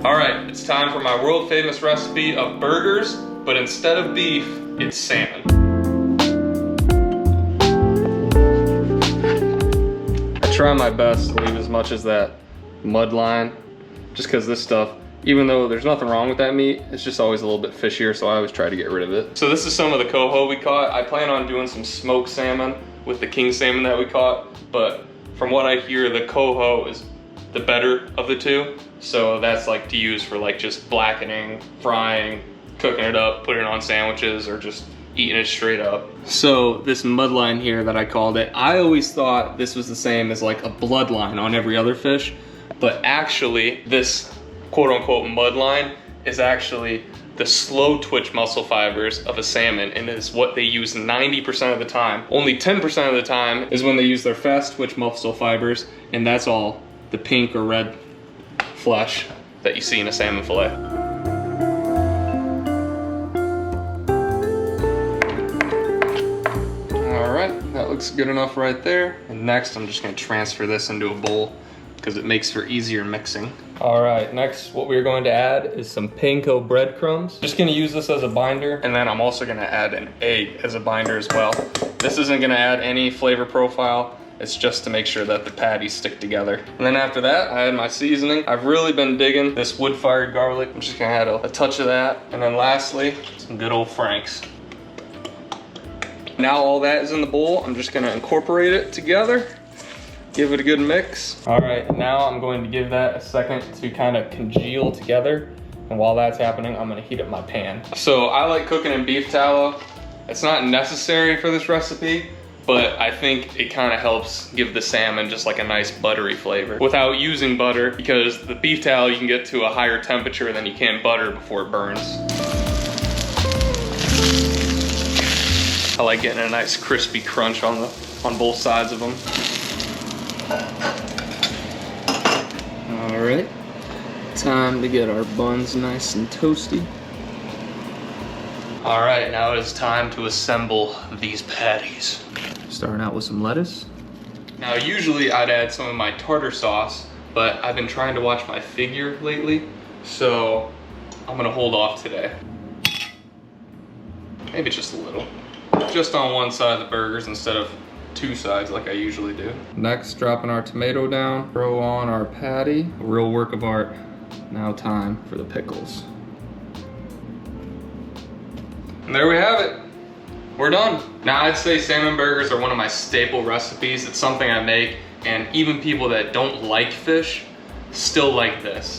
All right, it's time for my world famous recipe of burgers, but instead of beef, it's salmon. I try my best to leave as much as that mud line, just because this stuff, even though there's nothing wrong with that meat, it's just always a little bit fishier, so I always try to get rid of it. So this is some of the coho we caught. I plan on doing some smoked salmon with the king salmon that we caught, but from what I hear, the coho is the better of the two. So that's like to use for like just blackening, frying, cooking it up, putting it on sandwiches, or just eating it straight up. So this mud line here that I called it, I always thought this was the same as like a bloodline on every other fish, but actually this quote unquote mud line is actually the slow twitch muscle fibers of a salmon, and is what they use 90% of the time. Only 10% of the time is when they use their fast twitch muscle fibers, and that's all the pink or red flesh that you see in a salmon fillet. All right, that looks good enough right there. And next, I'm just gonna transfer this into a bowl because it makes for easier mixing. All right, next what we're going to add is some panko breadcrumbs. Just gonna use this as a binder, and then I'm also gonna add an egg as a binder as well. This isn't gonna add any flavor profile. It's just to make sure that the patties stick together. And then after that, I add my seasoning. I've really been digging this wood-fired garlic. I'm just gonna add a touch of that. And then lastly, some good old Frank's. Now all that is in the bowl, I'm just gonna incorporate it together, give it a good mix. All right, now I'm going to give that a second to kind of congeal together. And while that's happening, I'm gonna heat up my pan. So I like cooking in beef tallow. It's not necessary for this recipe, but I think it kind of helps give the salmon just like a nice buttery flavor without using butter, because the beef tallow you can get to a higher temperature than you can butter before it burns. I like getting a nice crispy crunch on both sides of them. All right, time to get our buns nice and toasty. All right, now it is time to assemble these patties. Starting out with some lettuce. Now usually I'd add some of my tartar sauce, but I've been trying to watch my figure lately, so I'm gonna hold off today. Maybe just a little. Just on one side of the burgers instead of two sides like I usually do. Next, dropping our tomato down, throw on our patty. A real work of art. Now time for the pickles. And there we have it. We're done. Now I'd say salmon burgers are one of my staple recipes. It's something I make, and even people that don't like fish still like this.